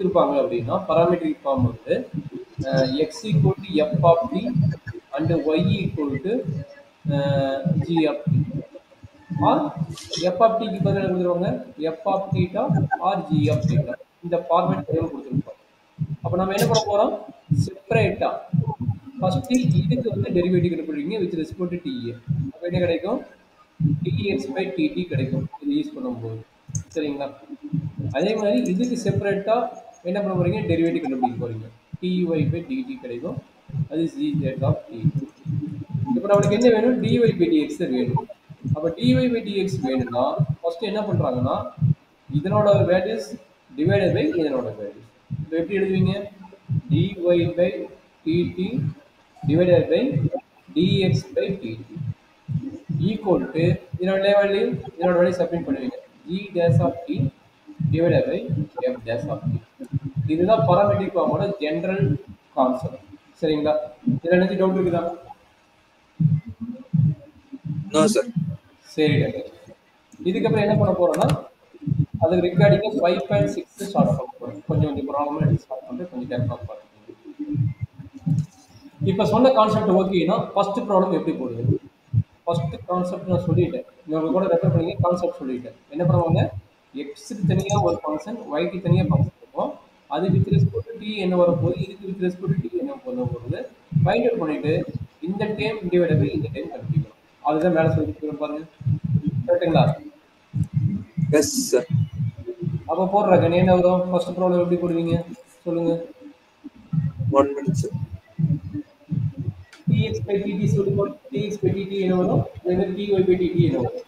கொடுத்துருப்பாங்க அப்படின்னா parametric form வந்து x equal to f of t and y equal to g of t or f of t க்கு பதிலா கொடுத்துருவாங்க f of theta or g of theta. இந்த format கொடுத்துருப்பாங்க. அப்ப நம்ம என்ன பண்ண போறோம்? செப்பரேட்டா ஃபர்ஸ்ட் இதுக்கு வந்து டெரிவேட்டிவ் கண்டுபிடிங்க வித் ரெஸ்பெக்ட் டு ta. அப்ப என்ன கிடைக்கும்? dx by dt கிடைக்கும் இது யூஸ் பண்ணும்போது. சரிங்களா? அதே மாதிரி இதுக்கு செப்பரேட்டா என்ன பண்ண போறீங்க? டெரிவேட்டிவ் கண்டுபிடிக்க போறீங்க. dy by dt கிடைக்கும். அது z of t. இப்போ நமக்கு என்ன வேணும்? dy by dx வேணும். அப்ப dy by dx வேணும்னா ஃபர்ஸ்ட் என்ன பண்றாங்கன்னா இதனோட வேல்யூஸ் டிவைடட் பை இதனோட வேல்யூஸ். இப்போ எப்படி எழுதுவீங்க? dy by dt divided by dx by dt equal to இதனோட வேல்யூ சப்ஸ்டிட் பண்ணுவீங்க. g dash of t divided by f dash of t. இதுதான் parametric formோட ஜெனரல் கான்செப்ட். சரிங்களா? இதுல என்ன டவுட் இருக்குதா? No sir. சரி. இதுக்கு அப்புறம் என்ன பண்ண போறோம்னா அதுக்கு ரிகார்டிங் 5.6 ஸ்டார்ட் பண்ண போறோம். கொஞ்சம் ப்ராப்ளம் எடுத்து ஸ்டார்ட் பண்ணிட்டு கொஞ்சம் கேர்ஃபுல்லா பாருங்க. இப்போ சொன்ன கான்செப்ட் ஓகேனா ஃபர்ஸ்ட் ப்ராப்ளம் எப்படி போடுது? ஃபர்ஸ்ட் கான்செப்ட் நான் சொல்லிட்டேன். நீங்க கூட ரெஃபர் பண்ணீங்க கான்செப்ட் சொல்லிட்டேன். என்ன பண்ணுவாங்க? x க்கு தனியா ஒரு ஃபங்க்ஷன், y க்கு தனியா ஃபங்க்ஷன் இருக்கும். அது வித் ரெஸ்பெக்ட் டு t என்ன வர போகுது? இதுக்கு வித் ரெஸ்பெக்ட் டு t என்ன பண்ண போகுது? ஃபைண்ட் அவுட் பண்ணிட்டு இந்த டைம் டிவைடட் பை இந்த டைம் கண்டுபிடிக்கணும். அதுதான் மேல சொல்லிட்டு பாருங்க. கரெக்ட்டுங்களா? Yes sir. அப்ப போடுறாங்க என்ன வரும்? ஃபர்ஸ்ட் ப்ராப்ளம் எப்படி போடுவீங்க? சொல்லுங்க. 1 minute sir. dx by dt சொல்லுங்க. dx by dt என்ன வரும்? அதே மாதிரி dy by dt என்ன வரும்?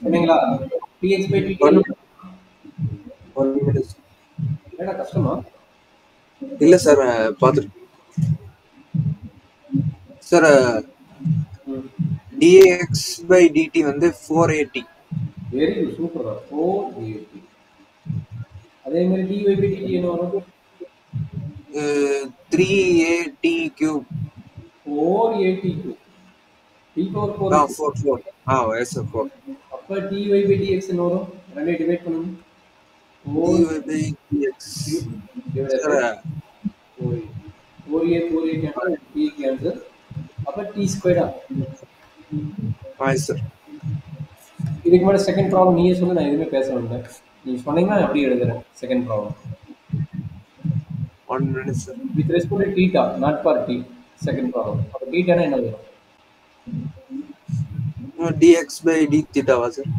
சொன்னீங்களா? dx by dt 1 minute. என்ன கஷ்டமா? இல்ல சார், பாத்துட்டு சார் dx by dt வந்து 480. Very good, super. 480. அதே மாதிரி dy by dt என்ன வரும்? 380 cube. 480 cube. d power 4. 4 yes sir 4. அப்ப dy by dx என்ன வரும்? ரெண்டே டிவைட் பண்ணுங்க. dy by dx divided by 4a cancel, t cancel. அப்ப t squared ஆ? yes sir. இதுக்கு மேல செகண்ட் ப்ராப்ளம் நீயே சொல்லு, நான் எதுவுமே பேச வேண்டாம். நீங்க சொன்னீங்கன்னா நான் அப்படியே எழுதுறேன். Second problem 1 minute sir. with respect to theta not for t. Second problem. அப்ப theta என்ன வரும்? dx by d theta வா sir?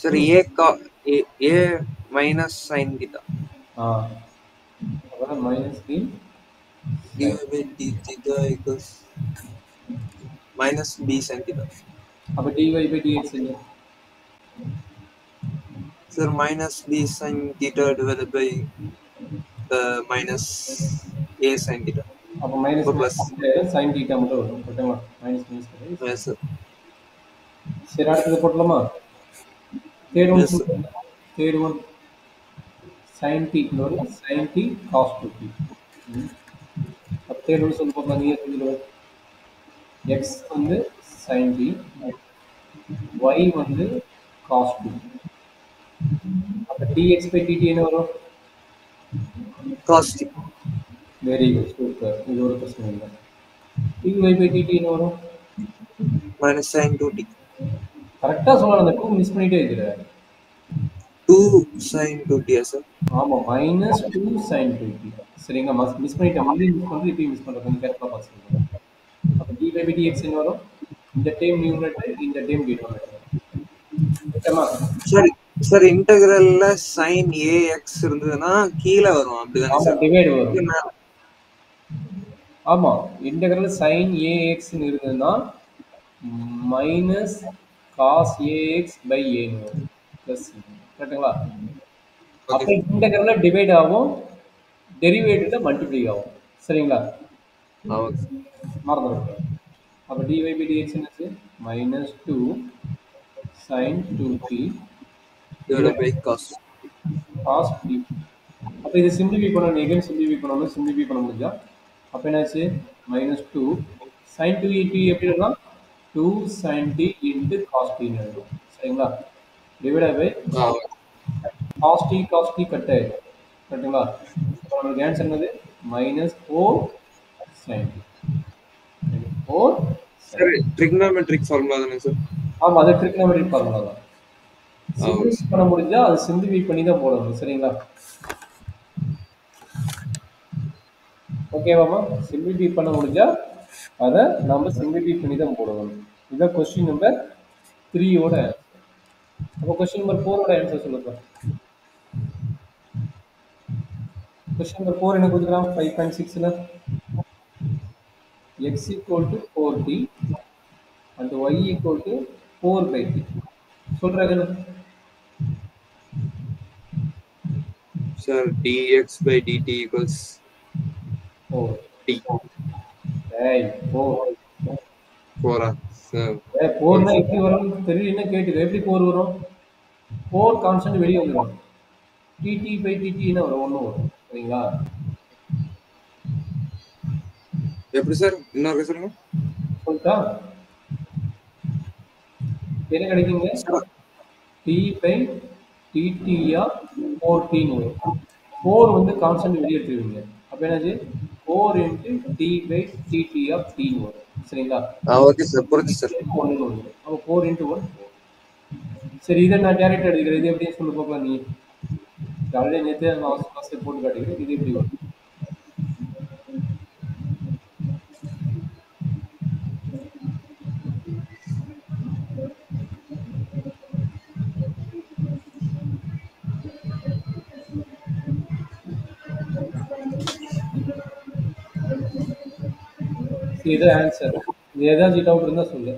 sir a minus sin theta. அப்ப minus b dy by d theta equals minus b sin theta. அப்ப dy by dx என்ன? sir minus b sin theta divided by minus a sin theta. அப்ப minus plus sin theta மட்டும் வரும். கரெக்ட்டா? minus minus yes sir. சரி, அடுத்தது போடலாமா? Third one sin t வரும். sin t cos 2t. அப்ப தேர்ட் ஒன் சொல்ல போறீங்க. நீங்க சொல்லுங்க. x வந்து sin t, y வந்து cos 2. அப்ப dx by dt என்ன வரும்? cos t. Very good, super. இது ஒரு பிரச்சனை இல்லை. dy by dt என்ன வரும்? minus sin 2t. கரெக்டா சொல்லலாம். அந்த 2 மிஸ் பண்ணிட்டே இருக்கற. 2 sin 2t சார். ஆமா, -2 sin 2t. சரிங்க, மிஸ் பண்ணிட்டேன். முன்னாடி மிஸ் பண்ணி இப்போ மிஸ் பண்றேன். கொஞ்சம் கேர்ஃபுல்லா பாத்துக்கோங்க. அப்ப dy by dx என்ன வரும்? இந்த டைம் நியூமரேட்டர், இந்த டைம் டினாமினேட்டர். ஓகேமா? சார் இன்டகிரல்ல sin ax இருந்ததுன்னா கீழ வரும், அப்படிதானே சார்? டிவைட் வரும். ஆமா, இன்டகிரல் sin ax ன்னு இருந்ததுன்னா minus cos ax by a ன்னு வரும். பிளஸ் கரெக்ட்டுங்களா? அப்ப இன்டகிரல்ல டிவைட் ஆகும், டெரிவேட்டிவ்ல மல்டிப்ளை ஆகும். சரிங்களா? ஆமாங்க சார். மறந்துடக்கூடாது. அப்போ dy by dx என்னாச்சு minus two sine two t divided by cos. Cos t. அப்போ இதை சிம்பிளிஃபை பண்ணணும், எகைன் சிம்பிளிஃபை பண்ணணும். சிம்பிளிஃபை பண்ண முடிஞ்சா அப்போ என்னாச்சு minus two sine two t எப்படி எழுதலாம், two sine t into cos t எழுதணும். சரிங்களா? Divide by cos t cut ஆயிடும். கரெக்டுங்களா? இப்போ நம்மளுக்கு ஆன்சர் என்னது minus four sine t. Four sir trigonometric formula தானே சார்? ஆமாம், அது ட்ரிக்னாமெட்ரிக் ஃபார்முலா தான். சிம்பிளிஃபை பண்ண முடிஞ்சா அது சிம்பிளிஃபை பண்ணி தான் போடணும். சரிங்களா? ஓகேவாமா? சிம்பிளிஃபை பண்ண முடிஞ்சா அதை நம்ம சிம்பிளிஃபை பண்ணி தான் போடணும். இதுதான் கொஸ்டின் நம்பர் 3யோட ஆன்சர். அப்போ கொஸ்டின் நம்பர் 4ஓட ஆன்சர் சொல்லுங்க. கொஸ்டின் நம்பர் 4 என்ன கொடுத்துக்கலாம் 5.6ல x equal to 4t and y equal to 4 by t. சொல்றாங்க sir dx by dt equals 4 t. ஏய் 4 4 சார். 4 னா எப்படி வரும் தெரியல, என்ன கேட்டுது எப்படி 4 வரும்? 4 கான்ஸ்டன்ட் வெளியே வந்துடும். dt by dt னா வரும், ஒன்று வரும். சரிங்களா? எப்படி சார் இன்னொரு சொல்லுங்க. சொல்லிட்டா என்ன கிடைக்குங்க, t by dt ah 4t ன்னு வரும். 4 வந்து கான்ஸ்டன்ட் வெளியே எடுத்துருவீங்க. அப்போ என்னது 4 into t by dt of t ன்னு வரும். சரிங்களா? ஓகே சார், புரிஞ்சு சார். 1 ன்னு வரும். அப்போ 4 into 1 4. சரி, இதை நான் டேரக்ட் எடுத்துக்கிறேன். இது எப்படி சொல்லு பார்க்கலாம். நீ ஆல்ரெடி நேற்று நான் அவசர போட்டு காட்டுகிறேன். இது எப்படி வரும்? இது ஆன்சர். இது ஏதாச்சும் டவுட் இருந்தால் சொல்லு.